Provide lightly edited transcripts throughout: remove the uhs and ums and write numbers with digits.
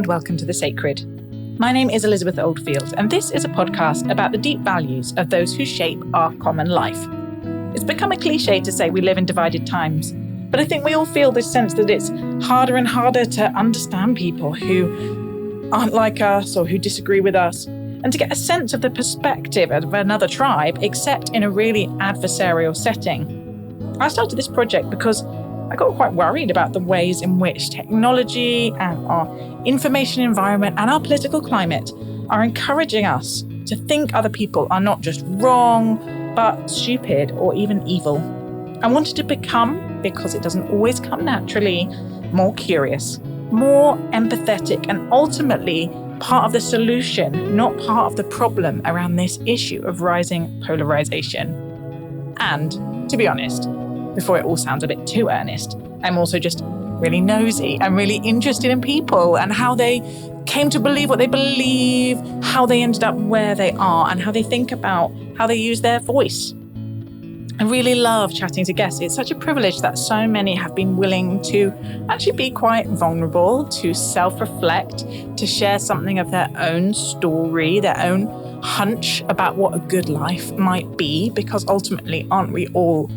and welcome to The Sacred. My name is Elizabeth Oldfield, and this is a podcast about the deep values of those who shape our common life. It's become a cliche to say we live in divided times, but I think we all feel this sense that it's harder and harder to understand people who aren't like us or who disagree with us, and to get a sense of the perspective of another tribe, except in a really adversarial setting. I started this project because I got quite worried about the ways in which technology and our information environment and our political climate are encouraging us to think other people are not just wrong, but stupid or even evil. I wanted to become, because it doesn't always come naturally, more curious, more empathetic, and ultimately part of the solution, not part of the problem around this issue of rising polarization. And to be honest, before it all sounds a bit too earnest, I'm also just really nosy. I'm really interested in people and how they came to believe what they believe, how they ended up where they are, and how they think about how they use their voice. I really love chatting to guests. It's such a privilege that so many have been willing to actually be quite vulnerable, to self-reflect, to share something of their own story, their own hunch about what a good life might be, because ultimately, aren't we all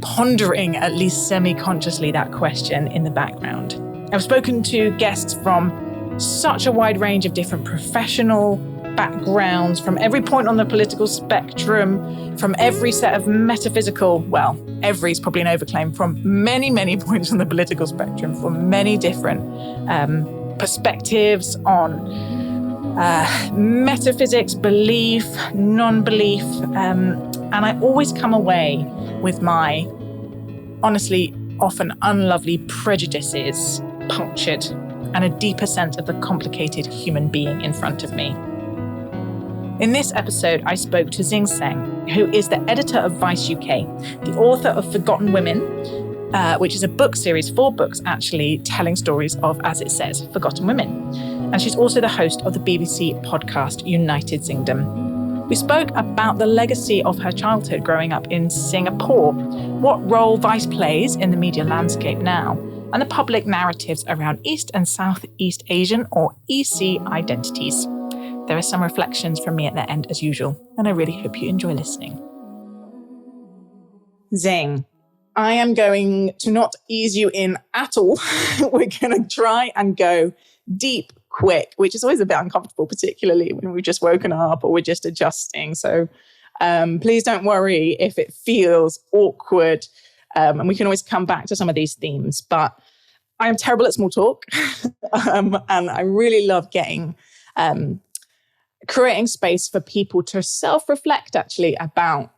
pondering, at least semi-consciously, that question in the background? I've spoken to guests from such a wide range of different professional backgrounds, from every point on the political spectrum, from every set of metaphysical, well, every is probably an overclaim, from many, many points on the political spectrum, from many different perspectives on metaphysics, belief, non-belief, and I always come away with my, honestly, often unlovely prejudices punctured and a deeper sense of the complicated human being in front of me. In this episode, I spoke to Zing Tsjeng, who is the editor of Vice UK, the author of Forgotten Women, which is a book series, 4 books actually, telling stories of, as it says, forgotten women. And she's also the host of the BBC podcast United Zingdom. We spoke about the legacy of her childhood growing up in Singapore, what role Vice plays in the media landscape now, and the public narratives around East and Southeast Asian, or ESEA, identities. There are some reflections from me at the end as usual, and I really hope you enjoy listening. Zing, I am going to not ease you in at all. We're going to try and go deep, quick, which is always a bit uncomfortable, particularly when we've just woken up or we're just adjusting. So please don't worry if it feels awkward. And we can always come back to some of these themes. But I am terrible at small talk. And I really love creating space for people to self-reflect actually about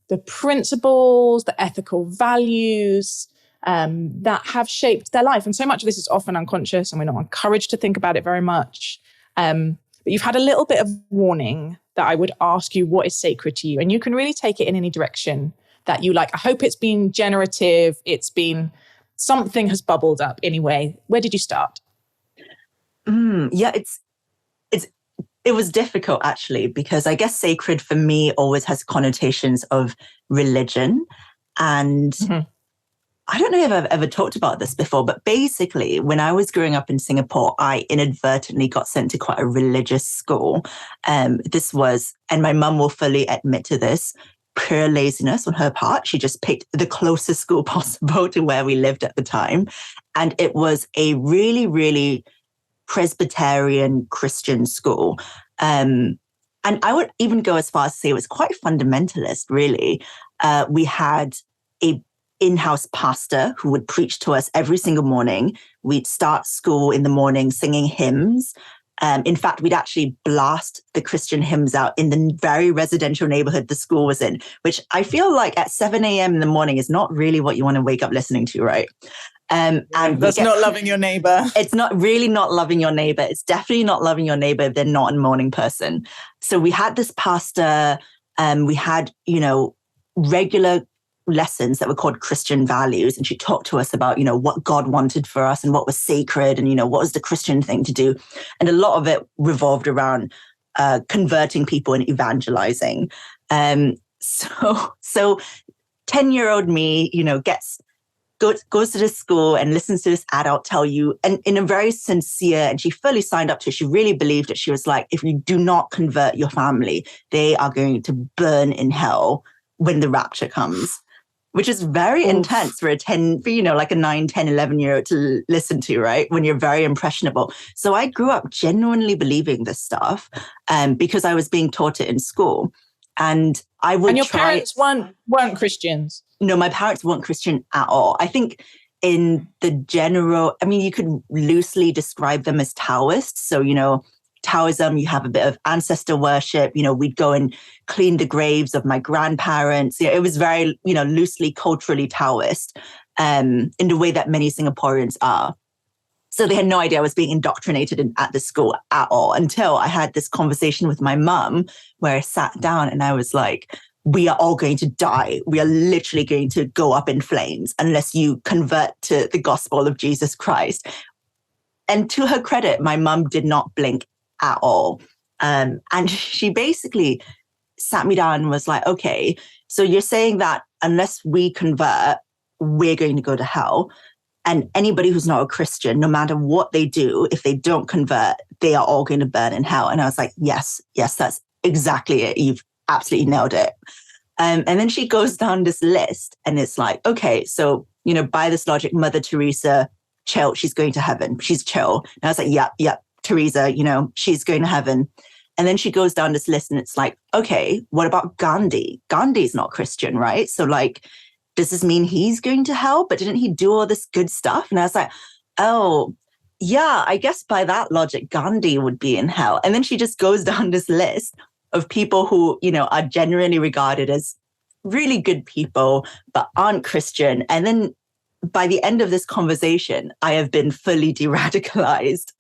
the principles, the ethical values that have shaped their life. And so much of this is often unconscious and we're not encouraged to think about it very much. But you've had a little bit of warning that I would ask you what is sacred to you. And you can really take it in any direction that you like. I hope it's been generative. Something has bubbled up anyway. Where did you start? It was difficult actually, because I guess sacred for me always has connotations of religion. And I don't know if I've ever talked about this before, but basically when I was growing up in Singapore, I inadvertently got sent to quite a religious school. And my mum will fully admit to this, pure laziness on her part. She just picked the closest school possible to where we lived at the time. And it was a really, really Presbyterian Christian school. And I would even go as far as to say it was quite fundamentalist, really. We had a in-house pastor who would preach to us every single morning. We'd start school in the morning singing hymns. In fact, we'd actually blast the Christian hymns out in the very residential neighborhood the school was in, which I feel like at 7 a.m. in the morning is not really what you want to wake up listening to, right? And that's not loving your neighbor. It's not really not loving your neighbor. It's definitely not loving your neighbor if they're not a morning person. So we had this pastor, we had, regular lessons that were called Christian values. And she talked to us about, what God wanted for us and what was sacred and, what was the Christian thing to do. And a lot of it revolved around converting people and evangelizing. So 10-year-old me, gets goes to this school and listens to this adult tell you, and in a very sincere, and she fully signed up to it. She really believed it. She was like, if you do not convert your family, they are going to burn in hell when the rapture comes, which is very intense for like a 9, 10, 11-year-old to listen to, right? When you're very impressionable. So I grew up genuinely believing this stuff because I was being taught it in school. And I would And your parents weren't Christians? No, my parents weren't Christian at all. I think in the general, I mean, you could loosely describe them as Taoists. So, Taoism, you have a bit of ancestor worship. We'd go and clean the graves of my grandparents. It was very, loosely culturally Taoist in the way that many Singaporeans are. So they had no idea I was being indoctrinated at the school at all until I had this conversation with my mum where I sat down and I was like, we are all going to die. We are literally going to go up in flames unless you convert to the gospel of Jesus Christ. And to her credit, my mum did not blink at all. And she basically sat me down and was like, okay, so you're saying that unless we convert, we're going to go to hell. And anybody who's not a Christian, no matter what they do, if they don't convert, they are all going to burn in hell. And I was like, yes, that's exactly it. You've absolutely nailed it. And then she goes down this list and it's like, okay, so, by this logic, Mother Teresa, chill, she's going to heaven. She's chill. And I was like, yep, Teresa, she's going to heaven. And then she goes down this list and it's like, okay, what about Gandhi? Gandhi's not Christian, right? So does this mean he's going to hell? But didn't he do all this good stuff? And I was like, oh, yeah, I guess by that logic, Gandhi would be in hell. And then she just goes down this list of people who, are genuinely regarded as really good people, but aren't Christian. And then by the end of this conversation, I have been fully de-radicalized.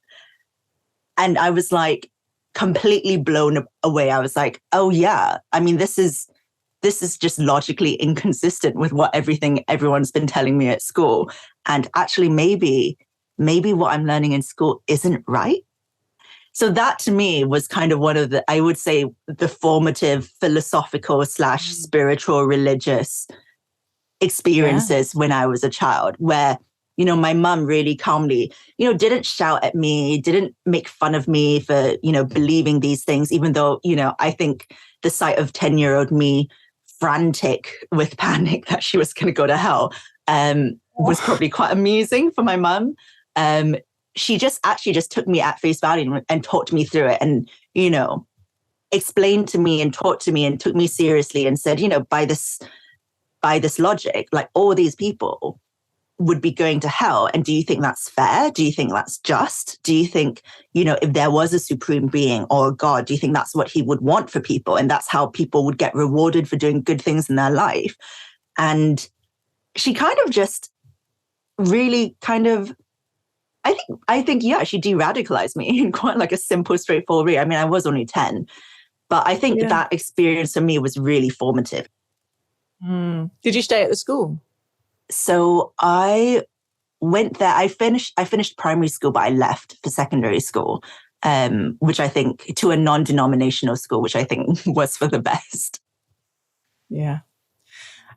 And I was like completely blown away. I was like, oh yeah, I mean, this is just logically inconsistent with what everyone's been telling me at school. And actually, maybe what I'm learning in school isn't right. So that to me was kind of one of the, I would say, the formative philosophical / spiritual religious experiences when I was a child, where, my mum really calmly, didn't shout at me, didn't make fun of me for, believing these things, even though, I think the sight of 10-year-old me frantic with panic that she was going to go to hell was probably quite amusing for my mum. She just took me at face value and talked me through it and, explained to me and taught to me and took me seriously and said, by this logic, like all these people would be going to hell. And do you think that's fair? Do you think that's just? Do you think, if there was a supreme being or a God, do you think that's what he would want for people? And that's how people would get rewarded for doing good things in their life. And she kind of just really kind of, I think, yeah, she de-radicalized me in quite like a simple, straightforward way. I mean, I was only 10, but I think that experience for me was really formative. Did you stay at the school? So I went there. I finished primary school, but I left for secondary school, which I think to a non-denominational school, which I think was for the best. Yeah.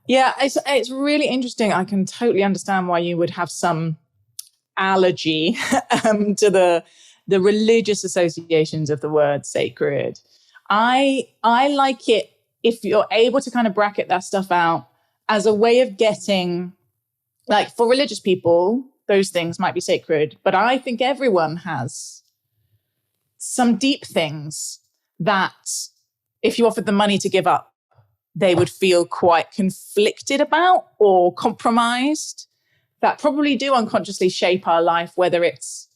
Yeah, it's really interesting. I can totally understand why you would have some allergy to the religious associations of the word sacred. I like it if you're able to kind of bracket that stuff out as a way of getting, like, for religious people, those things might be sacred, but I think everyone has some deep things that if you offered them money to give up, they would feel quite conflicted about or compromised, that probably do unconsciously shape our life, whether it's,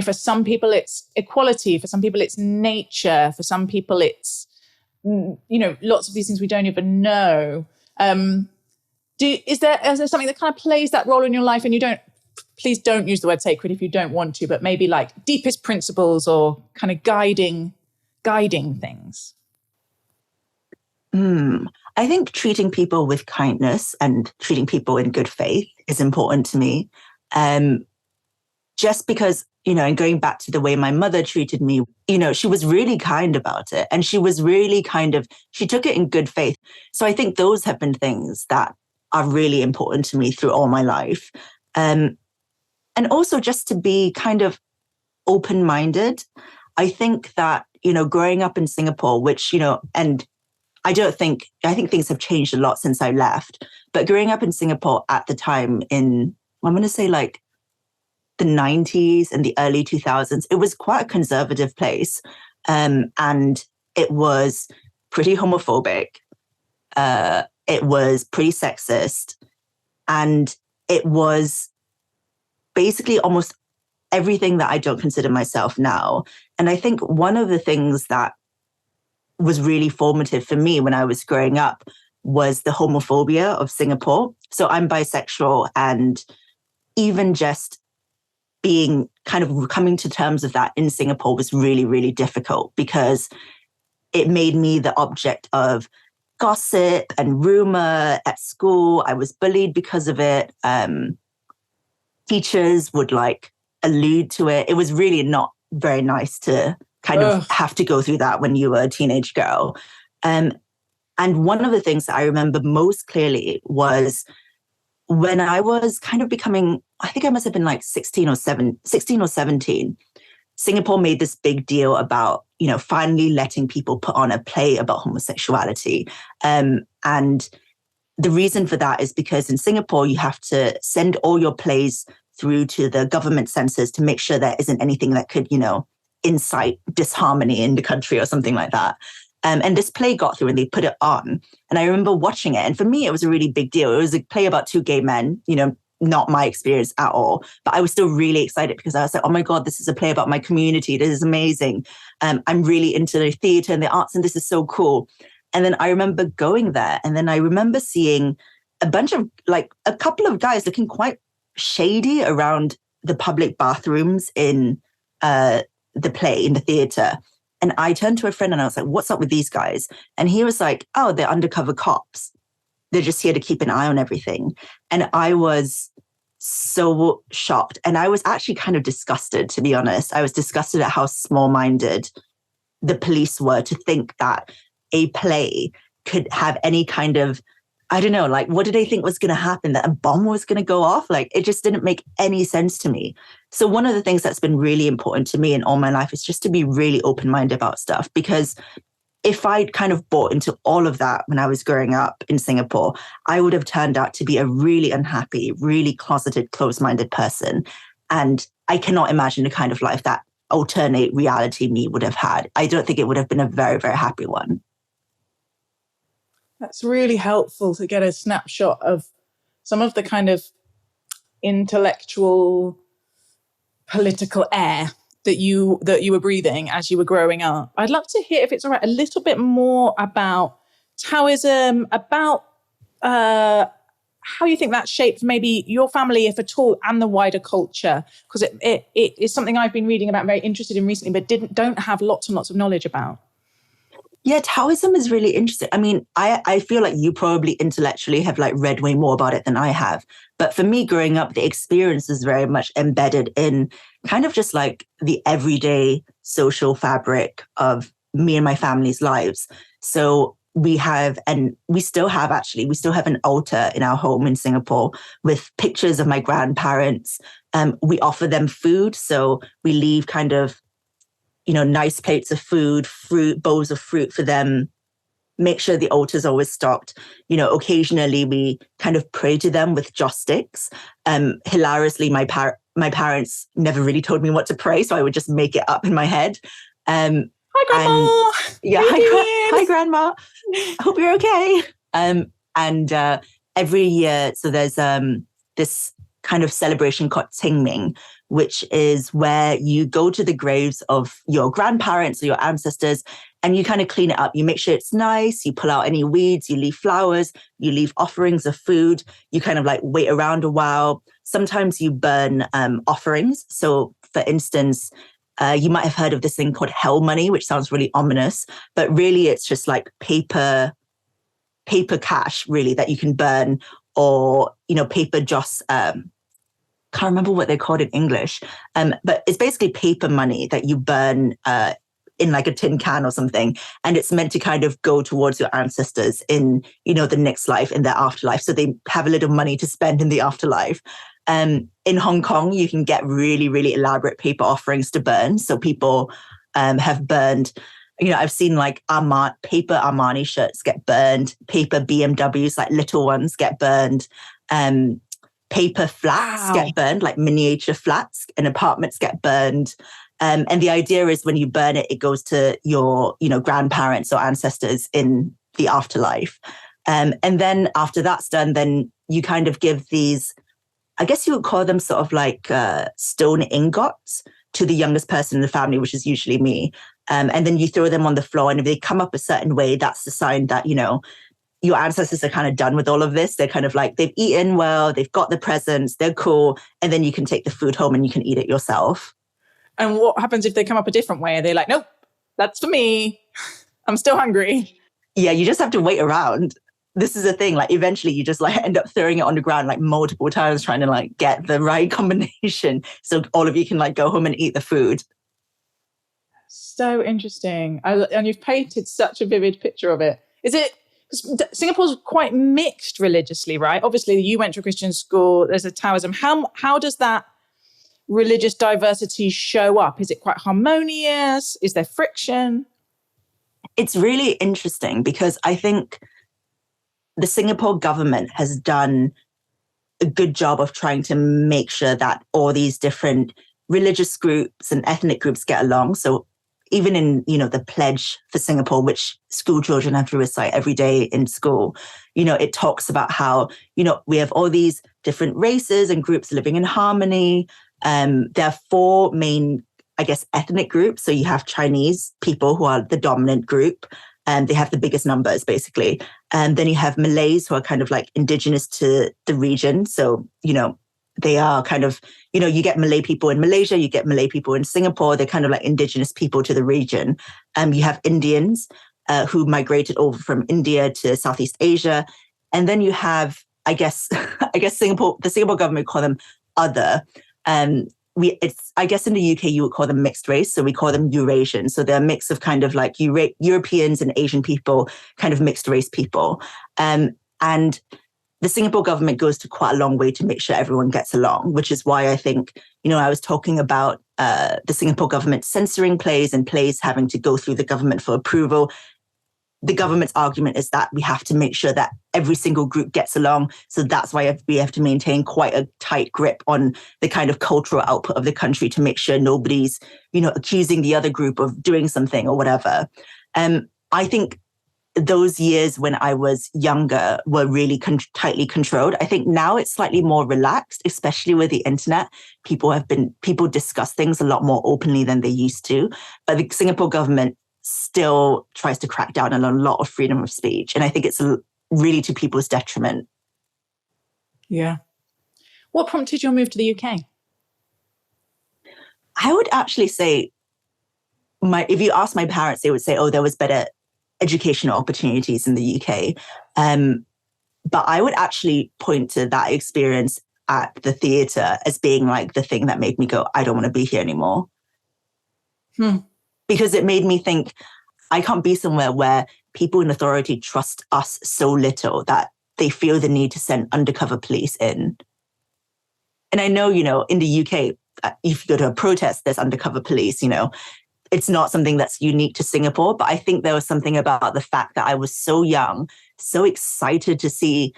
for some people it's equality, for some people it's nature, for some people it's, lots of these things we don't even know. Is there something that kind of plays that role in your life? And please don't use the word sacred if you don't want to, but maybe like deepest principles or kind of guiding things. I think treating people with kindness and treating people in good faith is important to me. Just because, and going back to the way my mother treated me, she was really kind about it. And she was really she took it in good faith. So I think those have been things that are really important to me through all my life. And also just to be kind of open-minded. I think that, growing up in Singapore, which, and I think things have changed a lot since I left, but growing up in Singapore at the time I'm going to say like the 90s and the early 2000s, it was quite a conservative place. And it was pretty homophobic. It was pretty sexist. And it was basically almost everything that I don't consider myself now. And I think one of the things that was really formative for me when I was growing up was the homophobia of Singapore. So I'm bisexual, and even just being kind of coming to terms with that in Singapore was really, really difficult, because it made me the object of gossip and rumor at school. I was bullied because of it. Teachers would allude to it. It was really not very nice to kind of have to go through that when you were a teenage girl. And one of the things that I remember most clearly was when I was kind of becoming, I think I must have been 16 or 17, Singapore made this big deal about, finally letting people put on a play about homosexuality. And the reason for that is because in Singapore, you have to send all your plays through to the government censors to make sure there isn't anything that could, incite disharmony in the country or something like that. And this play got through and they put it on. And I remember watching it. And for me, it was a really big deal. It was a play about two gay men, not my experience at all. But I was still really excited because I was like, oh my God, this is a play about my community. This is amazing. I'm really into the theatre and the arts, and this is so cool. And then I remember going there, and then I remember seeing a bunch of a couple of guys looking quite shady around the public bathrooms in the play, in the theatre. And I turned to a friend and I was like, what's up with these guys? And he was like, oh, they're undercover cops. They're just here to keep an eye on everything. And I was so shocked. And I was actually kind of disgusted, to be honest. I was disgusted at how small-minded the police were to think that a play could have any kind of, I don't know, what did they think was going to happen? That a bomb was going to go off? It just didn't make any sense to me. So one of the things that's been really important to me in all my life is just to be really open-minded about stuff. Because if I'd kind of bought into all of that when I was growing up in Singapore, I would have turned out to be a really unhappy, really closeted, closed-minded person. And I cannot imagine the kind of life that alternate reality me would have had. I don't think it would have been a very, very happy one. That's really helpful to get a snapshot of some of the kind of intellectual, political air that you were breathing as you were growing up. I'd love to hear, if it's all right, a little bit more about Taoism, about how you think that shaped maybe your family, if at all, and the wider culture, because it is something I've been reading about, very interested in recently, but don't have lots and lots of knowledge about. Yeah, Taoism is really interesting. I mean, I feel like you probably intellectually have read way more about it than I have. But for me, growing up, the experience is very much embedded in kind of just the everyday social fabric of me and my family's lives. So we have, and we still have an altar in our home in Singapore with pictures of my grandparents. We offer them food. So we leave kind of nice plates of food, bowls of fruit for them, make sure the altar's always stocked. Occasionally we kind of pray to them with joss sticks. Hilariously, my parents never really told me what to pray, so I would just make it up in my head. Hi, Grandma! Hi, Grandma. I hope you're okay. And every year, so there's this kind of celebration called Qingming, which is where you go to the graves of your grandparents or your ancestors and you kind of clean it up. You make sure it's nice. You pull out any weeds, you leave flowers, you leave offerings of food. You kind of wait around a while. Sometimes you burn offerings. So for instance, you might have heard of this thing called hell money, which sounds really ominous, but really it's just paper cash really that you can burn, or, paper joss, can't remember what they're called in English, but it's basically paper money that you burn in like a tin can or something. And it's meant to kind of go towards your ancestors in, the next life, in their afterlife. So they have a little money to spend in the afterlife. In Hong Kong, you can get really, really elaborate paper offerings to burn. So people have burned, I've seen like paper Armani shirts get burned, paper BMWs, like little ones, get burned. Paper flats get burned, like miniature flats, and apartments get burned. And the idea is when you burn it, it goes to your, grandparents or ancestors in the afterlife. And then after that's done, then you kind of give these, I guess you would call them sort of like stone ingots to the youngest person in the family, which is usually me. And then you throw them on the floor. And if they come up a certain way, that's the sign that, your ancestors are kind of done with all of this. They're kind of like, they've eaten well, they've got the presents, they're cool. And then you can take the food home and you can eat it yourself. And what happens if they come up a different way? Are they like, nope, that's for me. I'm still hungry. Yeah, you just have to wait around. This is the thing, like eventually you just like end up throwing it on the ground like multiple times trying to like get the right combination. So all of you can like go home and eat the food. So interesting. And you've painted such a vivid picture of it. Is it, Singapore's quite mixed religiously, right? Obviously, you went to a Christian school. There's a Taoism. How does that religious diversity show up? Is it quite harmonious? Is there friction? It's really interesting because I think the Singapore government has done a good job of trying to make sure that all these different religious groups and ethnic groups get along. So even in, the pledge for Singapore, which school children have to recite every day in school, it talks about how, we have all these different races and groups living in harmony. There are four main, I guess, ethnic groups. So you have Chinese people who are the dominant group, and they have the biggest numbers, basically. And then you have Malays who are kind of like indigenous to the region. So, they are kind of, you get Malay people in Malaysia, you get Malay people in Singapore. They're kind of like indigenous people to the region. You have Indians who migrated over from India to Southeast Asia. And then you have, I guess the Singapore government call them other. I guess in the UK, you would call them mixed race. So we call them Eurasian. So they're a mix of kind of like Europeans and Asian people, kind of mixed race people. And the Singapore government goes to quite a long way to make sure everyone gets along, which is why I think, I was talking about the Singapore government censoring plays and plays having to go through the government for approval. The government's argument is that we have to make sure that every single group gets along. So that's why we have to maintain quite a tight grip on the kind of cultural output of the country to make sure nobody's, accusing the other group of doing something or whatever. I think those years when I was younger were really tightly controlled. I think now it's slightly more relaxed, especially with the internet. People discuss things a lot more openly than they used to. But the Singapore government still tries to crack down on a lot of freedom of speech. And I think it's really to people's detriment. Yeah. What prompted your move to the UK? I would actually say, if you ask my parents, they would say, there was better educational opportunities in the UK. But I would actually point to that experience at the theatre as being like the thing that made me go, I don't want to be here anymore. Because it made me think, I can't be somewhere where people in authority trust us so little that they feel the need to send undercover police in. And I know, in the UK, if you go to a protest, there's undercover police, It's not something that's unique to Singapore, but I think there was something about the fact that I was so young, so excited to see,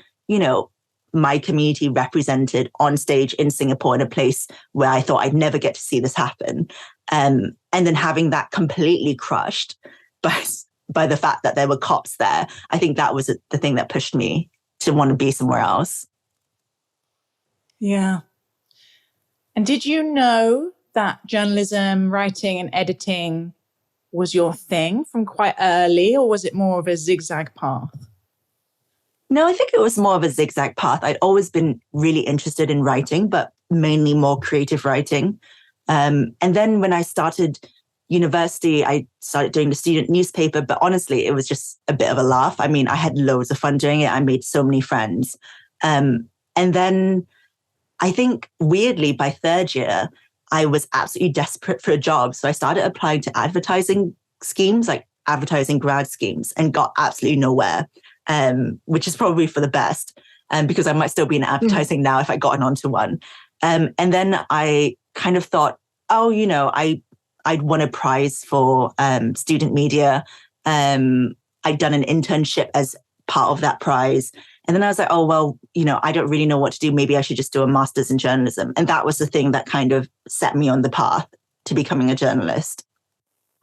my community represented on stage in Singapore in a place where I thought I'd never get to see this happen. And then having that completely crushed by the fact that there were cops there, I think that was the thing that pushed me to want to be somewhere else. Yeah. And did you know that journalism, writing and editing was your thing from quite early, or was it more of a zigzag path? No, I think it was more of a zigzag path. I'd always been really interested in writing, but mainly more creative writing. And then when I started university, I started doing the student newspaper, but honestly, it was just a bit of a laugh. I mean, I had loads of fun doing it. I made so many friends. And then I think weirdly by third year, I was absolutely desperate for a job. So I started applying to advertising schemes, like advertising grad schemes, and got absolutely nowhere, which is probably for the best, because I might still be in advertising now if I gotten onto one. And then I kind of thought, oh, I'd won a prize for student media. I'd done an internship as part of that prize. And then I was like, oh, well, I don't really know what to do. Maybe I should just do a master's in journalism. And that was the thing that kind of set me on the path to becoming a journalist.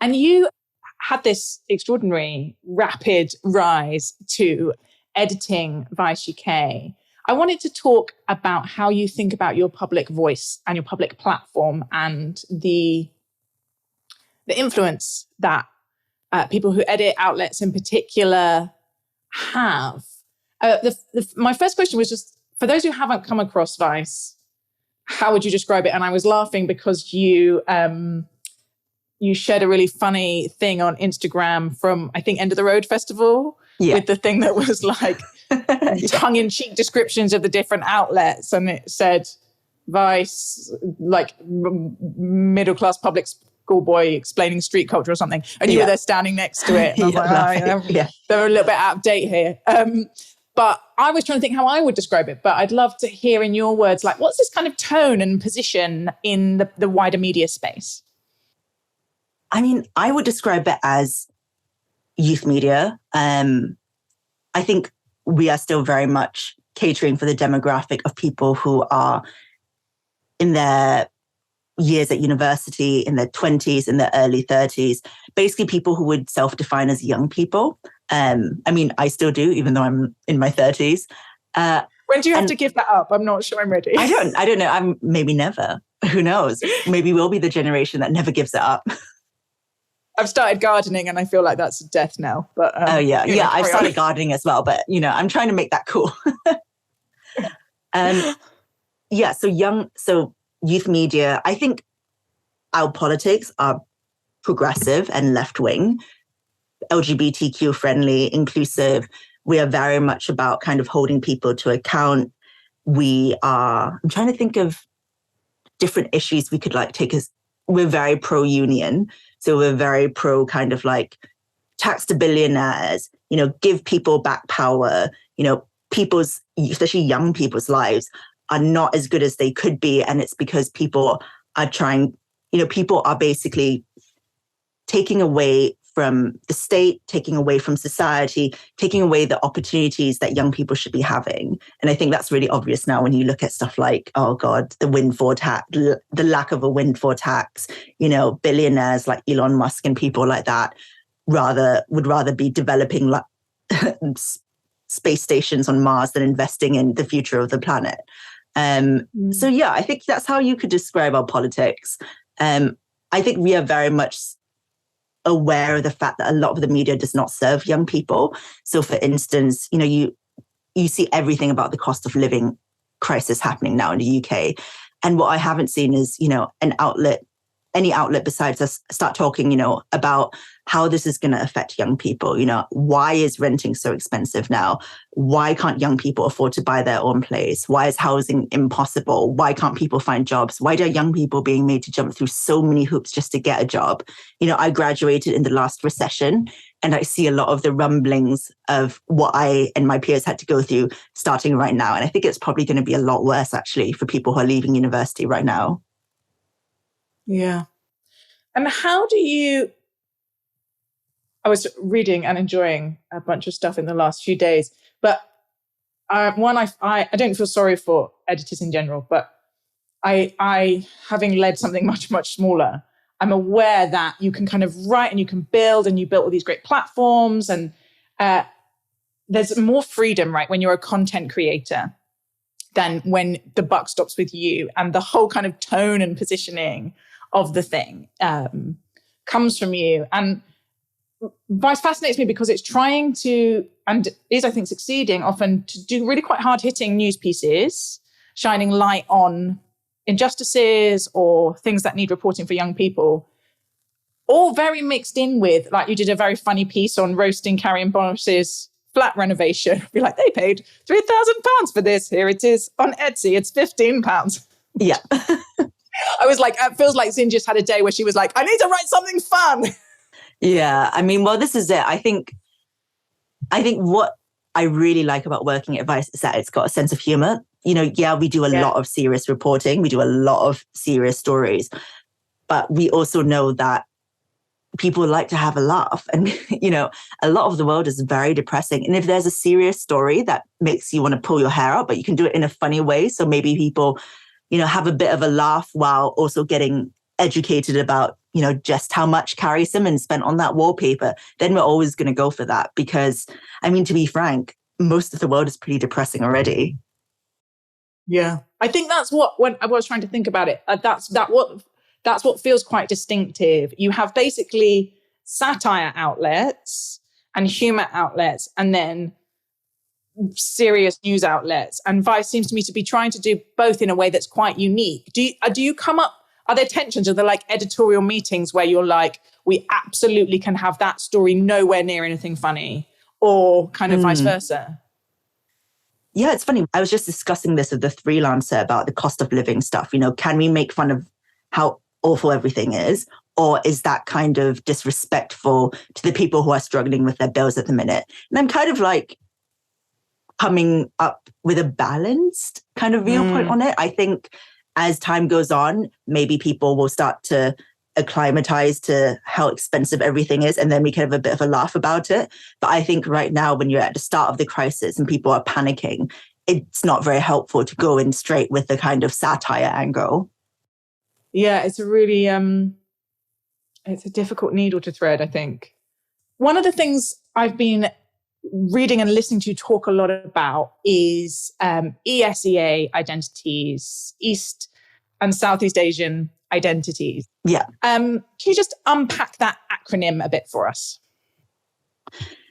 And you had this extraordinary rapid rise to editing Vice UK. I wanted to talk about how you think about your public voice and your public platform and the influence that people who edit outlets in particular have. My first question was just, for those who haven't come across Vice, how would you describe it? And I was laughing because you shared a really funny thing on Instagram from, I think, End of the Road Festival, with the thing that was like tongue-in-cheek descriptions of the different outlets. And it said Vice, like middle-class public schoolboy explaining street culture or something. And you were there standing next to it. And I was like, they're a little bit out of date here. But I was trying to think how I would describe it. But I'd love to hear in your words, like, what's this kind of tone and position in the wider media space? I mean, I would describe it as youth media. I think we are still very much catering for the demographic of people who are in their years at university, in their 20s, in their early 30s, basically people who would self-define as young people. I mean, I still do, even though I'm in my 30s. When do you have to give that up? I'm not sure I'm ready. I don't know. I'm maybe never. Who knows? Maybe we'll be the generation that never gives it up. I've started gardening and I feel like that's a death knell. But I've started gardening as well, but I'm trying to make that cool. So youth media, I think our politics are progressive and left-wing, LGBTQ friendly, inclusive. We are very much about kind of holding people to account. I'm trying to think of different issues we could like take as, we're very pro-union. So we're very pro kind of like tax to billionaires, give people back power, people's, especially young people's lives are not as good as they could be. And it's because people are trying, people are basically taking away from the state, taking away from society, taking away the opportunities that young people should be having. And I think that's really obvious now when you look at stuff like, oh God, the windfall tax, the lack of a windfall tax, billionaires like Elon Musk and people like that would rather be developing space stations on Mars than investing in the future of the planet. So yeah, I think that's how you could describe our politics. I think we are very much aware of the fact that a lot of the media does not serve young people. So for instance, you see everything about the cost of living crisis happening now in the UK. And what I haven't seen is, any outlet besides us start talking, about how this is going to affect young people. Why is renting so expensive now? Why can't young people afford to buy their own place? Why is housing impossible? Why can't people find jobs? Why are young people being made to jump through so many hoops just to get a job? I graduated in the last recession and I see a lot of the rumblings of what I and my peers had to go through starting right now. And I think it's probably going to be a lot worse actually for people who are leaving university right now. Yeah. And how do you... I was reading and enjoying a bunch of stuff in the last few days, but I don't feel sorry for editors in general, but I having led something much, much smaller, I'm aware that you can kind of write and you can build and you built all these great platforms and there's more freedom, right, when you're a content creator than when the buck stops with you, and the whole kind of tone and positioning of the thing comes from you. And Vice fascinates me because it's trying to, and is, I think, succeeding often to do really quite hard-hitting news pieces, shining light on injustices or things that need reporting for young people, all very mixed in with, like you did a very funny piece on roasting Carrie Boris's flat renovation. Be like, they paid £3,000 for this. Here it is on Etsy. It's £15. Yeah. I was like, it feels like Zing just had a day where she was like, I need to write something fun. Yeah, I mean, well, this is it. I think what I really like about working at Vice is that it's got a sense of humor. Yeah, we do a lot of serious reporting, we do a lot of serious stories, but we also know that people like to have a laugh. And, a lot of the world is very depressing. And if there's a serious story that makes you want to pull your hair out, but you can do it in a funny way. So maybe people, have a bit of a laugh while also getting educated about, just how much Carrie Simmons spent on that wallpaper, then we're always going to go for that. Because, I mean, to be frank, most of the world is pretty depressing already. Yeah. I think that's what, when I was trying to think about it, that's what feels quite distinctive. You have basically satire outlets and humor outlets, and then serious news outlets. And Vice seems to me to be trying to do both in a way that's quite unique. Do you come up, are there tensions? Are there like editorial meetings where you're like, we absolutely can have that story nowhere near anything funny, or kind of vice versa? Yeah, it's funny. I was just discussing this with the freelancer about the cost of living stuff. Can we make fun of how awful everything is? Or is that kind of disrespectful to the people who are struggling with their bills at the minute? And I'm kind of like coming up with a balanced kind of viewpoint on it. I think as time goes on, maybe people will start to acclimatize to how expensive everything is, and then we can have a bit of a laugh about it. But I think right now, when you're at the start of the crisis and people are panicking, it's not very helpful to go in straight with the kind of satire angle. Yeah, it's a really, it's a difficult needle to thread, I think. One of the things I've been reading and listening to you talk a lot about is ESEA identities, East and Southeast Asian identities. Yeah. Can you just unpack that acronym a bit for us?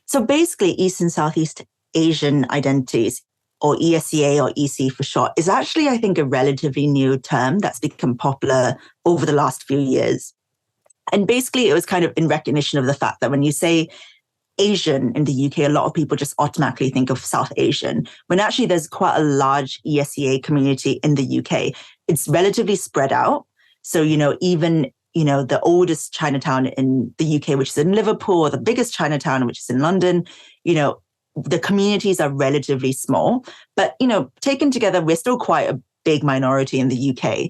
So basically, East and Southeast Asian identities, or ESEA or EC for short, is actually, I think, a relatively new term that's become popular over the last few years. And basically, it was kind of in recognition of the fact that when you say Asian in the UK, a lot of people just automatically think of South Asian, when actually there's quite a large ESEA community in the UK. It's relatively spread out. So, even, the oldest Chinatown in the UK, which is in Liverpool, or the biggest Chinatown, which is in London, the communities are relatively small. But, taken together, we're still quite a big minority in the UK.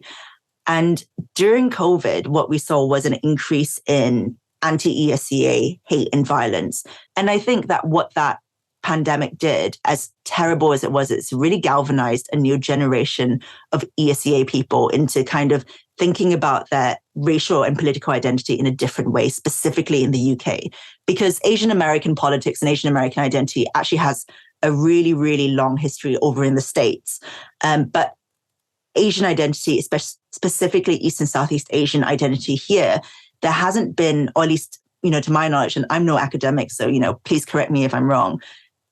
And during COVID, what we saw was an increase in anti-ESEA hate and violence. And I think that what that pandemic did, as terrible as it was, it's really galvanized a new generation of ESEA people into kind of thinking about their racial and political identity in a different way, specifically in the UK. Because Asian American politics and Asian American identity actually has a really, really long history over in the States. But Asian identity, specifically East and Southeast Asian identity here, there hasn't been, or at least, to my knowledge, and I'm no academic, so, please correct me if I'm wrong,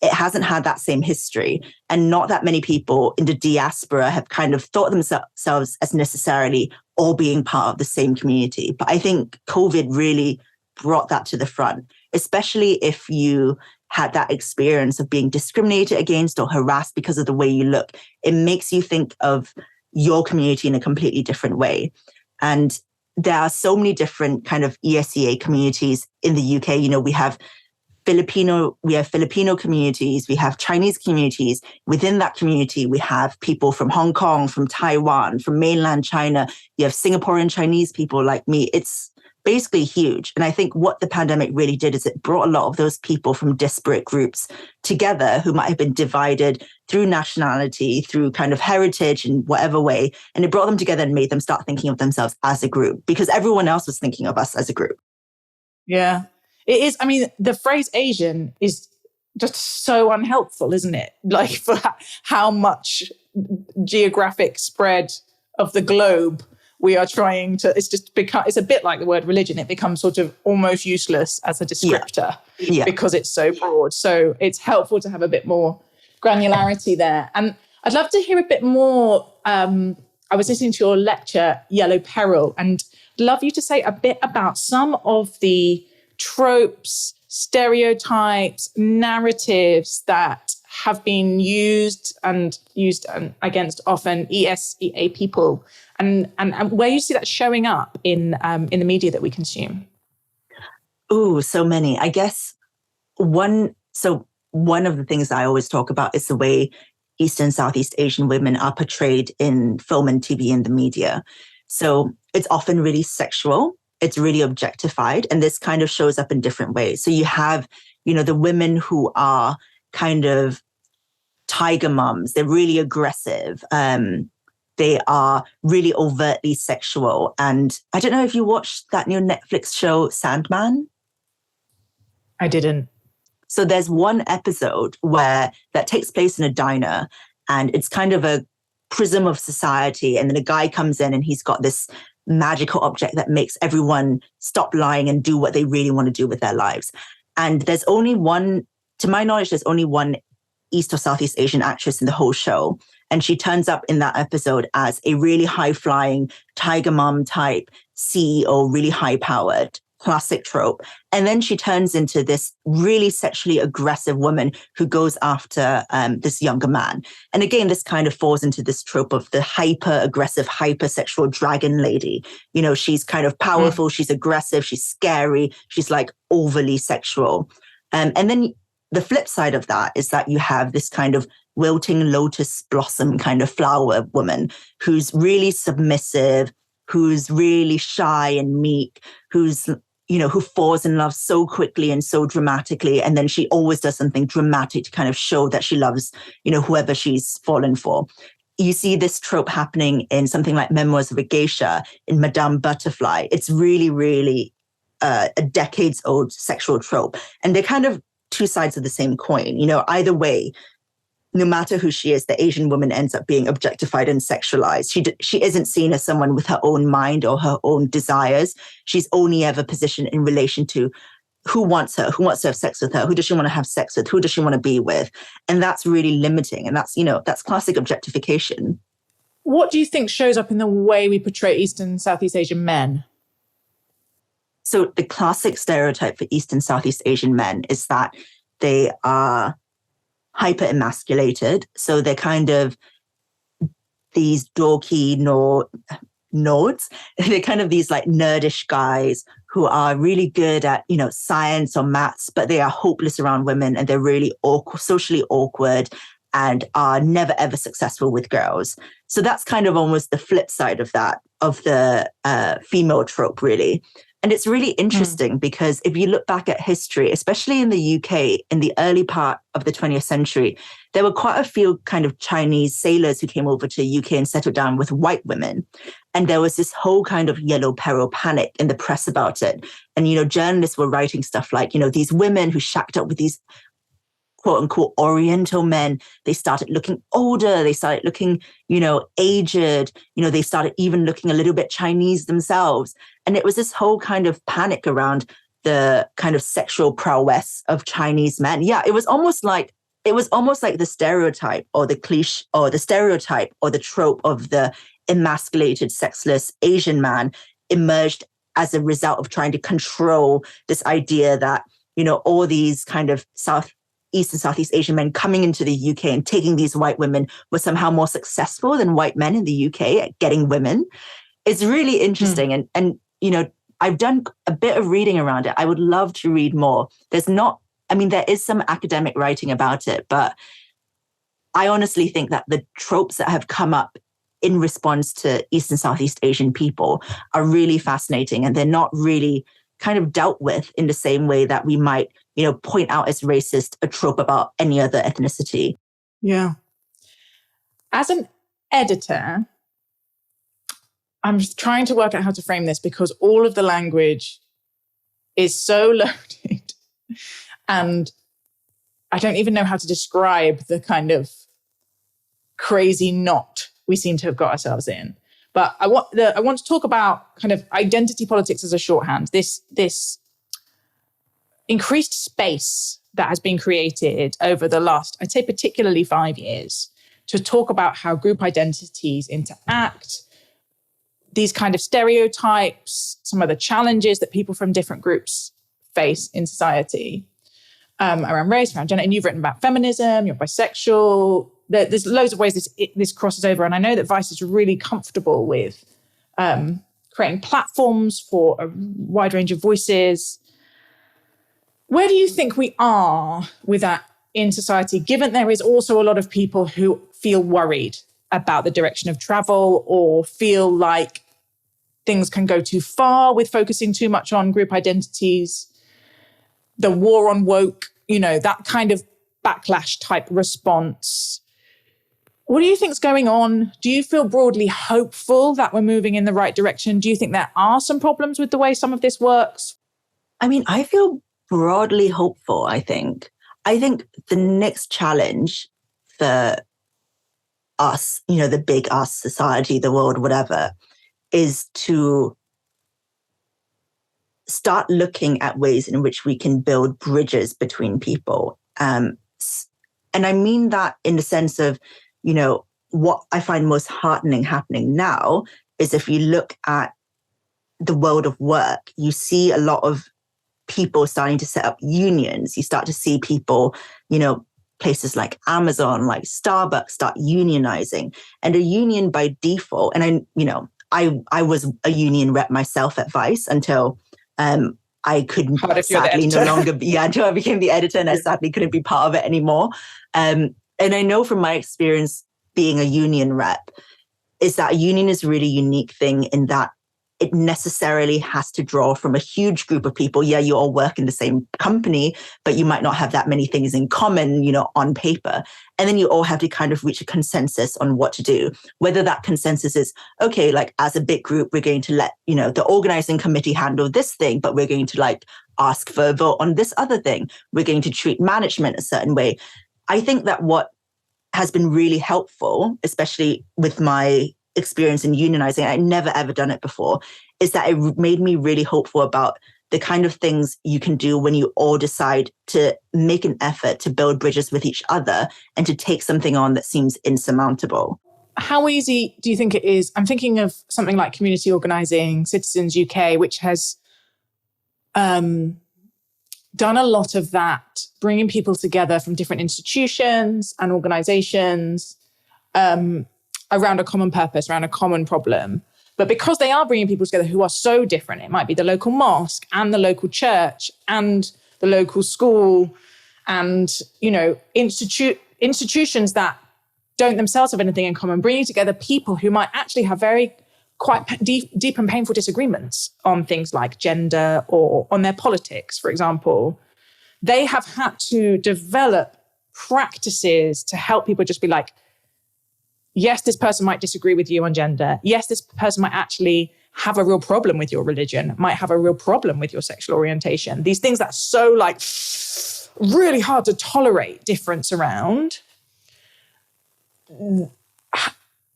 it hasn't had that same history. And not that many people in the diaspora have kind of thought themselves as necessarily all being part of the same community. But I think COVID really brought that to the front, especially if you had that experience of being discriminated against or harassed because of the way you look. It makes you think of your community in a completely different way. And there are so many different kind of ESEA communities in the UK. We have Filipino communities, we have Chinese communities. Within that community, we have people from Hong Kong, from Taiwan, from mainland China. You have Singaporean Chinese people like me. It's basically huge. And I think what the pandemic really did is it brought a lot of those people from disparate groups together who might have been divided through nationality, through kind of heritage in whatever way. And it brought them together and made them start thinking of themselves as a group, because everyone else was thinking of us as a group. Yeah, it is. I mean, the phrase Asian is just so unhelpful, isn't it? Like, for how much geographic spread of the globe we are trying to, it's a bit like the word religion. It becomes sort of almost useless as a descriptor because it's so broad. So it's helpful to have a bit more granularity there. And I'd love to hear a bit more. I was listening to your lecture, Yellow Peril, and I'd love you to say a bit about some of the tropes, stereotypes, narratives that have been used against often ESEA people, and where you see that showing up in the media that we consume. Oh, so many. I guess one of the things I always talk about is the way East and Southeast Asian women are portrayed in film and TV and the media. So it's often really sexual. It's really objectified. And this kind of shows up in different ways. So you have, the women who are kind of tiger mums. They're really aggressive. They are really overtly sexual. And I don't know if you watched that new Netflix show, Sandman. I didn't. So there's one episode where that takes place in a diner, and it's kind of a prism of society. And then a guy comes in and he's got this magical object that makes everyone stop lying and do what they really want to do with their lives. And there's only one, to my knowledge, there's only one East or Southeast Asian actress in the whole show. And she turns up in that episode as a really high-flying tiger mom type CEO, really high-powered, classic trope. And then she turns into this really sexually aggressive woman who goes after this younger man. And again, this kind of falls into this trope of the hyper-aggressive, hyper-sexual dragon lady. She's kind of powerful, she's aggressive, she's scary, she's like overly sexual. And then the flip side of that is that you have this kind of wilting lotus blossom kind of flower woman who's really submissive, who's really shy and meek, who falls in love so quickly and so dramatically. And then she always does something dramatic to kind of show that she loves, whoever she's fallen for. You see this trope happening in something like Memoirs of a Geisha, in Madame Butterfly. It's really, really a decades-old sexual trope. And they're kind of two sides of the same coin. Either way, no matter who she is, the Asian woman ends up being objectified and sexualized. She isn't seen as someone with her own mind or her own desires. She's only ever positioned in relation to who wants her, who wants to have sex with her, who does she want to have sex with, who does she want to be with. And that's really limiting. And that's classic objectification. What do you think shows up in the way we portray East and Southeast Asian men? So the classic stereotype for East and Southeast Asian men is that they are hyper emasculated. So they're kind of these dorky nodes. They're kind of these like nerdish guys who are really good at, science or maths, but they are hopeless around women, and they're really socially awkward and are never ever successful with girls. So that's kind of almost the flip side of that, of the female trope, really. And it's really interesting because if you look back at history, especially in the UK, in the early part of the 20th century, there were quite a few kind of Chinese sailors who came over to the UK and settled down with white women. And there was this whole kind of yellow peril panic in the press about it. And, journalists were writing stuff like, these women who shacked up with these quote unquote Oriental men, they started looking older, they started looking, aged, they started even looking a little bit Chinese themselves. And it was this whole kind of panic around the kind of sexual prowess of Chinese men. Yeah, it was almost like the stereotype or the cliche or the stereotype or the trope of the emasculated, sexless Asian man emerged as a result of trying to control this idea that, all these kind of East and Southeast Asian men coming into the UK and taking these white women were somehow more successful than white men in the UK at getting women. It's really interesting. And I've done a bit of reading around it. I would love to read more. There is some academic writing about it, but I honestly think that the tropes that have come up in response to East and Southeast Asian people are really fascinating, and they're not really kind of dealt with in the same way that we might, point out as racist a trope about any other ethnicity. Yeah. As an editor, I'm just trying to work out how to frame this because all of the language is so loaded and I don't even know how to describe the kind of crazy knot we seem to have got ourselves in. But I want to talk about kind of identity politics as a shorthand. This increased space that has been created over the last, I'd say particularly 5 years, to talk about how group identities interact, these kind of stereotypes, some of the challenges that people from different groups face in society around race, around gender. And you've written about feminism, you're bisexual. There's loads of ways this crosses over. And I know that Vice is really comfortable with creating platforms for a wide range of voices. Where do you think we are with that in society, given there is also a lot of people who feel worried about the direction of travel or feel like things can go too far with focusing too much on group identities, the war on woke, that kind of backlash type response? What do you think's going on? Do you feel broadly hopeful that we're moving in the right direction? Do you think there are some problems with the way some of this works? I mean, I feel broadly hopeful, I think. I think the next challenge for us, the big us, society, the world, whatever, is to start looking at ways in which we can build bridges between people. And I mean that in the sense of, what I find most heartening happening now is if you look at the world of work, you see a lot of people starting to set up unions. You start to see people, places like Amazon, like Starbucks start unionizing, and a union by default. And I was a union rep myself at Vice until I couldn't sadly no longer be, until I became the editor and I sadly couldn't be part of it anymore. And I know from my experience being a union rep is that a union is a really unique thing in that it necessarily has to draw from a huge group of people. Yeah, you all work in the same company, but you might not have that many things in common, on paper. And then you all have to kind of reach a consensus on what to do. Whether that consensus is, okay, like as a big group, we're going to let, the organizing committee handle this thing, but we're going to ask for a vote on this other thing. We're going to treat management a certain way. I think that what has been really helpful, especially with my experience in unionizing, I'd never ever done it before, is that it made me really hopeful about the kind of things you can do when you all decide to make an effort to build bridges with each other and to take something on that seems insurmountable. How easy do you think it is? I'm thinking of something like community organising, Citizens UK, which has done a lot of that, bringing people together from different institutions and organisations around a common purpose, around a common problem. But because they are bringing people together who are so different, it might be the local mosque and the local church and the local school and, institutions that don't themselves have anything in common, bringing together people who might actually have very quite deep and painful disagreements on things like gender or on their politics, for example. They have had to develop practices to help people just be like, yes, this person might disagree with you on gender. Yes, this person might actually have a real problem with your religion, might have a real problem with your sexual orientation. These things that's so really hard to tolerate difference around.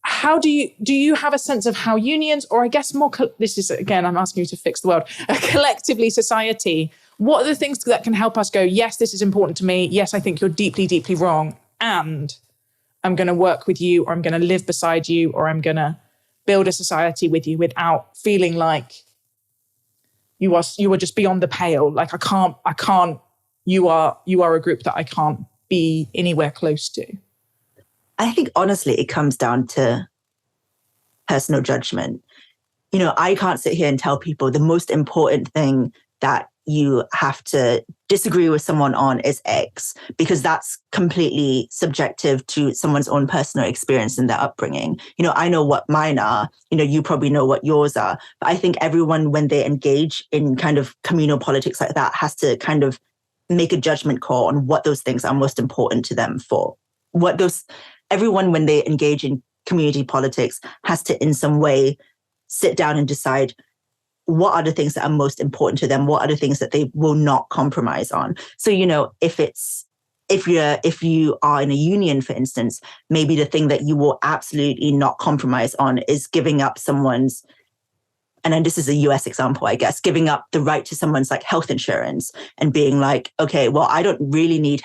How do you have a sense of how unions, or I guess more, this is, again, I'm asking you to fix the world, collectively society, what are the things that can help us go, yes, this is important to me. Yes, I think you're deeply, deeply wrong. And I'm going to work with you, or I'm going to live beside you, or I'm going to build a society with you without feeling like you are just beyond the pale. Like I can't, you are a group that I can't be anywhere close to. I think honestly, it comes down to personal judgment. I can't sit here and tell people the most important thing that you have to disagree with someone on is X, because that's completely subjective to someone's own personal experience and their upbringing. I know what mine are, you probably know what yours are. But I think everyone, when they engage in kind of communal politics like that, has to kind of make a judgment call on what those things are most important to them for. Everyone, when they engage in community politics, has to in some way sit down and decide what are the things that are most important to them, what are the things that they will not compromise on. So, if you are in a union, for instance, maybe the thing that you will absolutely not compromise on is giving up someone's, and then this is a US example, I guess, giving up the right to someone's health insurance and being like, okay, well, I don't really need,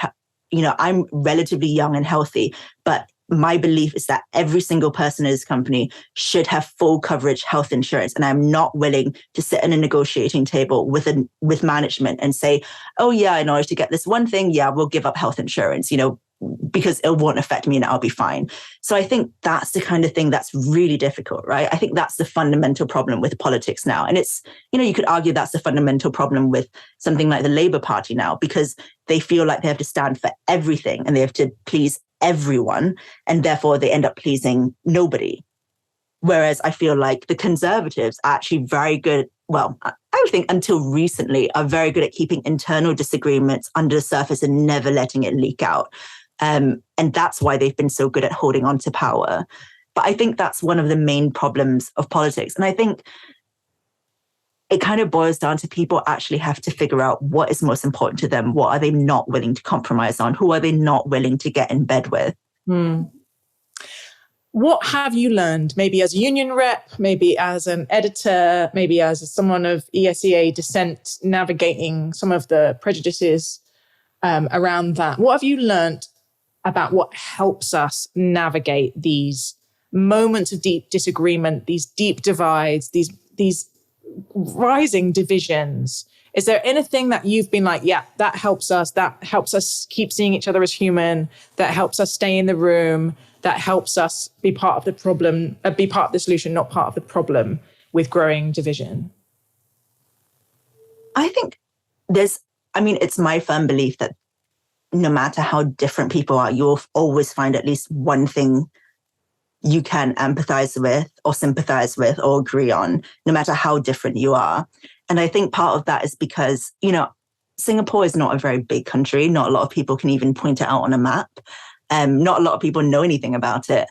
I'm relatively young and healthy, but my belief is that every single person in this company should have full coverage health insurance. And I'm not willing to sit at a negotiating table with management and say, oh yeah, in order to get this one thing, yeah, we'll give up health insurance. because it won't affect me and I'll be fine. So I think that's the kind of thing that's really difficult, right? I think that's the fundamental problem with politics now. And it's, you could argue that's the fundamental problem with something like the Labour Party now, because they feel like they have to stand for everything and they have to please everyone. And therefore they end up pleasing nobody. Whereas I feel like the Conservatives are actually very good. Well, I would think until recently are very good at keeping internal disagreements under the surface and never letting it leak out. And that's why they've been so good at holding on to power. But I think that's one of the main problems of politics. And I think it kind of boils down to people actually have to figure out what is most important to them. What are they not willing to compromise on? Who are they not willing to get in bed with? What have you learned, maybe as a union rep, maybe as an editor, maybe as someone of ESEA dissent, navigating some of the prejudices around that? What have you learned about what helps us navigate these moments of deep disagreement, these deep divides, these rising divisions? Is there anything that you've been like, yeah, that helps us keep seeing each other as human, that helps us stay in the room, that helps us be part of the problem, be part of the solution, not part of the problem with growing division? I think it's my firm belief that no matter how different people are, you'll always find at least one thing you can empathize with or sympathize with or agree on, no matter how different you are. And I think part of that is because, Singapore is not a very big country. Not a lot of people can even point it out on a map. Not a lot of people know anything about it.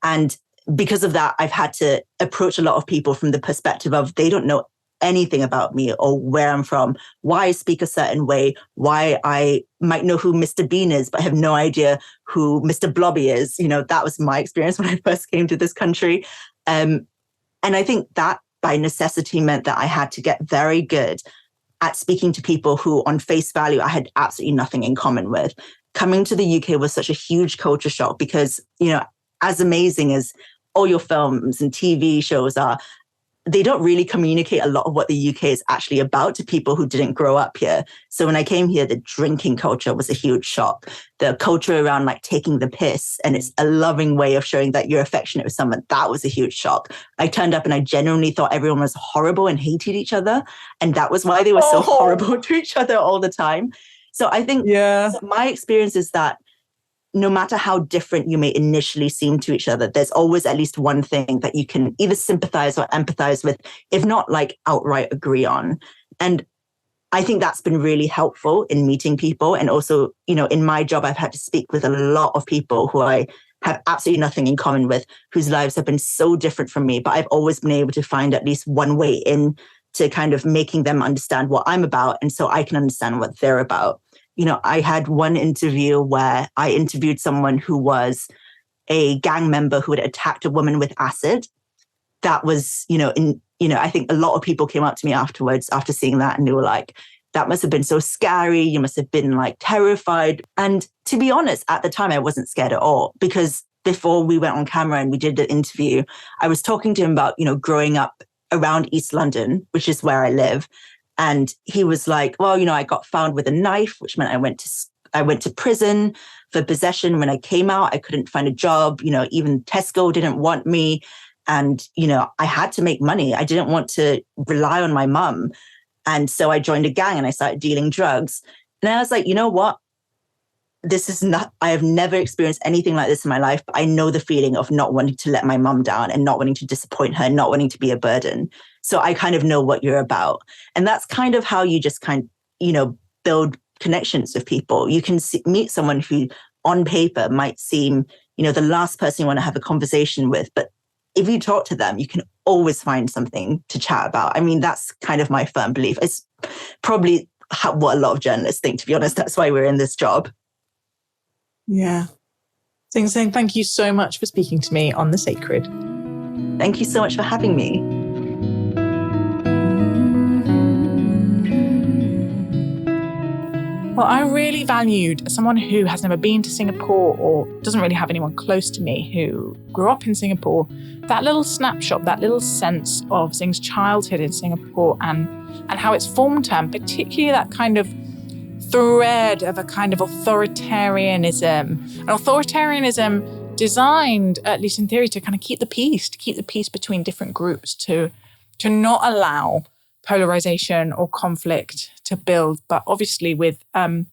And because of that, I've had to approach a lot of people from the perspective of they don't know anything about me or where I'm from, why I speak a certain way, why I might know who Mr. Bean is, but have no idea who Mr. Blobby is. That was my experience when I first came to this country. And I think that by necessity meant that I had to get very good at speaking to people who on face value, I had absolutely nothing in common with. Coming to the UK was such a huge culture shock because, as amazing as all your films and TV shows are, they don't really communicate a lot of what the UK is actually about to people who didn't grow up here. So when I came here, the drinking culture was a huge shock. The culture around like taking the piss, and it's a loving way of showing that you're affectionate with someone, that was a huge shock. I turned up and I genuinely thought everyone was horrible and hated each other. And that was why they were so horrible to each other all the time. So I think my experience is that no matter how different you may initially seem to each other, there's always at least one thing that you can either sympathize or empathize with, if not like outright agree on. And I think that's been really helpful in meeting people. And also, in my job, I've had to speak with a lot of people who I have absolutely nothing in common with, whose lives have been so different from me. But I've always been able to find at least one way in to kind of making them understand what I'm about. And so I can understand what they're about. I had one interview where I interviewed someone who was a gang member who had attacked a woman with acid. That was, I think a lot of people came up to me afterwards after seeing that and they were like, that must have been so scary. You must have been like terrified. And to be honest, at the time, I wasn't scared at all because before we went on camera and we did the interview, I was talking to him about, growing up around East London, which is where I live. And he was like, well, I got found with a knife, which meant I went to prison for possession. When I came out, I couldn't find a job. Even Tesco didn't want me. And, I had to make money. I didn't want to rely on my mum. And so I joined a gang and I started dealing drugs. And I was like, you know what? I have never experienced anything like this in my life, but I know the feeling of not wanting to let my mum down and not wanting to disappoint her, not wanting to be a burden. So I kind of know what you're about. And that's kind of how you just build connections with people. You can meet someone who on paper might seem, the last person you want to have a conversation with. But if you talk to them, you can always find something to chat about. I mean, that's kind of my firm belief. It's probably what a lot of journalists think, to be honest. That's why we're in this job. Yeah. Zing Tsjeng, thank you so much for speaking to me on The Sacred. Thank you so much for having me. Well, I really valued someone who has never been to Singapore or doesn't really have anyone close to me who grew up in Singapore, that little snapshot, that little sense of Zing's childhood in Singapore and how it's formed her, and particularly that kind of thread of a kind of authoritarianism. An authoritarianism designed, at least in theory, to kind of keep the peace between different groups, to not allow polarization or conflict to build, but obviously with some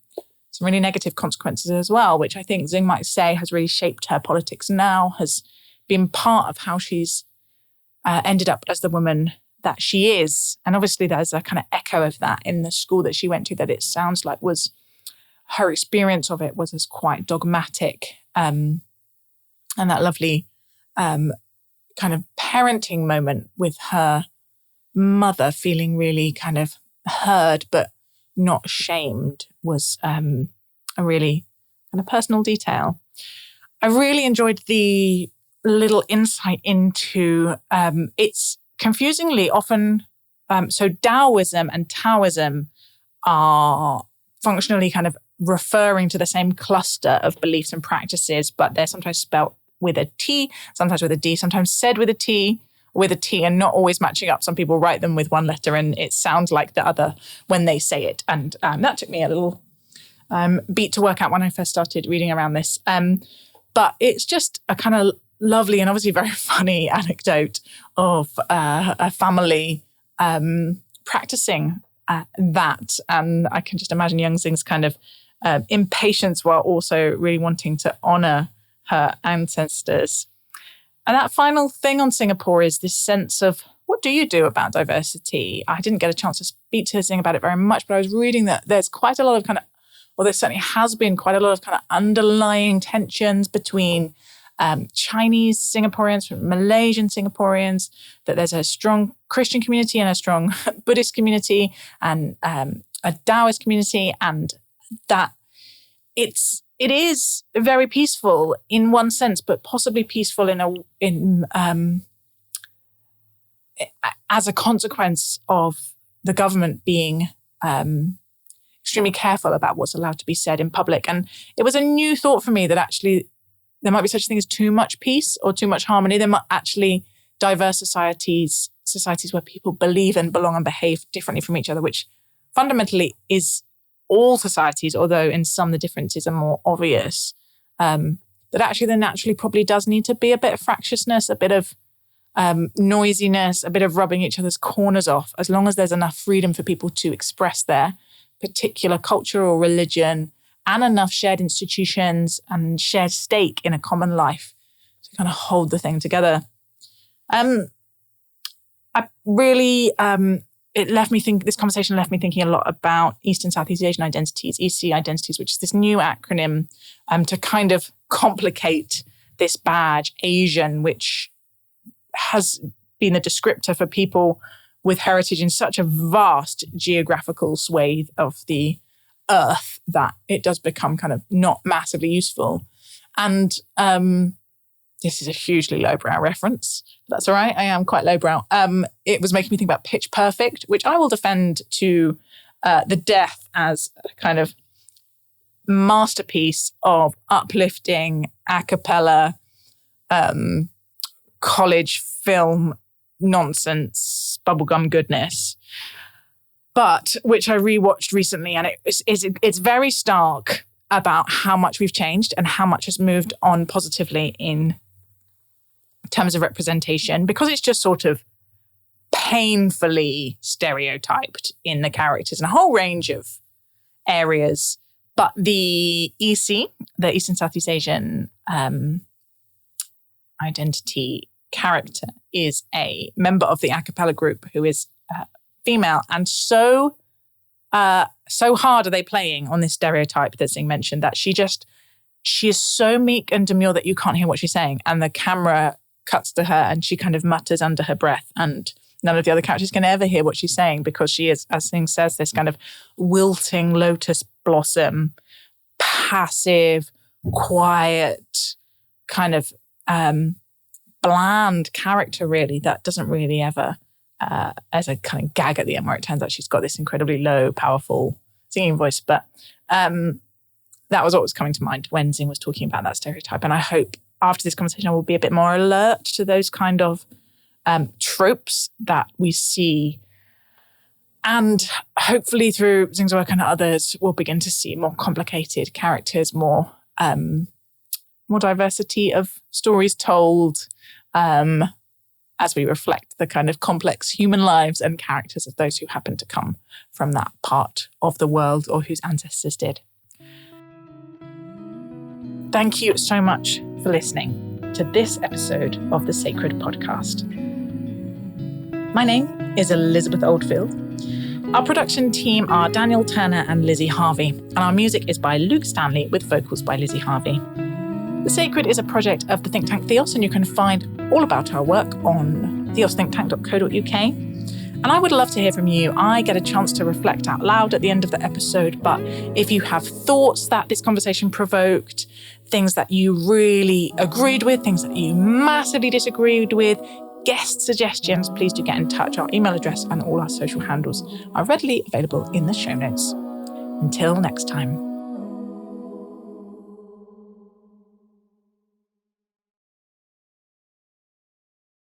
really negative consequences as well, which I think Zing might say has really shaped her politics now, has been part of how she's ended up as the woman that she is. And obviously there's a kind of echo of that in the school that she went to, that it sounds like was her experience of it was as quite dogmatic. And that lovely kind of parenting moment with her mother feeling really kind of heard but not shamed was a really kind of personal detail. I really enjoyed the little insight into it's confusingly often, so Taoism and Taoism are functionally kind of referring to the same cluster of beliefs and practices, but they're sometimes spelt with a T, sometimes with a D, sometimes said with a T, and not always matching up. Some people write them with one letter and it sounds like the other when they say it. And that took me a little beat to work out when I first started reading around this. But it's just a kind of lovely and obviously very funny anecdote of a family practicing that. And I can just imagine young Zing's kind of impatience while also really wanting to honor her ancestors. And that final thing on Singapore is this sense of, what do you do about diversity? I didn't get a chance to speak to Zing about it very much, but I was reading that there's quite a lot of kind of, or there certainly has been quite a lot of kind of underlying tensions between Chinese Singaporeans, Malaysian Singaporeans, that there's a strong Christian community and a strong Buddhist community and a Taoist community, and that it is very peaceful in one sense, but possibly peaceful as a consequence of the government being extremely careful about what's allowed to be said in public. And it was a new thought for me that actually there might be such a thing as too much peace or too much harmony. There might actually diverse societies where people believe and belong and behave differently from each other, which fundamentally is all societies, although in some the differences are more obvious, that actually there naturally probably does need to be a bit of fractiousness, a bit of noisiness, a bit of rubbing each other's corners off, as long as there's enough freedom for people to express their particular culture or religion and enough shared institutions and shared stake in a common life to kind of hold the thing together. I really... this conversation left me thinking a lot about East and Southeast Asian identities, ESEA identities, which is this new acronym to kind of complicate this badge, Asian, which has been the descriptor for people with heritage in such a vast geographical swathe of the earth that it does become kind of not massively useful. And this is a hugely lowbrow reference. That's all right. I am quite lowbrow. It was making me think about Pitch Perfect, which I will defend to the death as a kind of masterpiece of uplifting a cappella college film nonsense, bubblegum goodness. But which I rewatched recently, and it's very stark about how much we've changed and how much has moved on positively in terms of representation, because it's just sort of painfully stereotyped in the characters in a whole range of areas. But the EC, the East and Southeast Asian identity character, is a member of the a cappella group who is female, and so hard are they playing on this stereotype that Zing mentioned that she is so meek and demure that you can't hear what she's saying, and the camera cuts to her and she kind of mutters under her breath, and none of the other characters can ever hear what she's saying because she is, as Zing says, this kind of wilting lotus blossom, passive, quiet, kind of bland character, really, that doesn't really ever, as a kind of gag at the end where it turns out she's got this incredibly low, powerful singing voice. But that was what was coming to mind when Zing was talking about that stereotype. And I hope after this conversation, I will be a bit more alert to those kind of tropes that we see And hopefully through Zing's work and others, we'll begin to see more complicated characters, more diversity of stories told, as we reflect the kind of complex human lives and characters of those who happen to come from that part of the world or whose ancestors did. Thank you so much for listening to this episode of the Sacred Podcast. My name is Elizabeth Oldfield. Our production team are Daniel Turner and Lizzie Harvey, and our music is by Luke Stanley with vocals by Lizzie Harvey. The Sacred is a project of the think tank Theos, and you can find all about our work on theosthinktank.co.uk. And I would love to hear from you. I get a chance to reflect out loud at the end of the episode, but if you have thoughts that this conversation provoked, things that you really agreed with, things that you massively disagreed with, guest suggestions, please do get in touch. Our email address and all our social handles are readily available in the show notes. Until next time.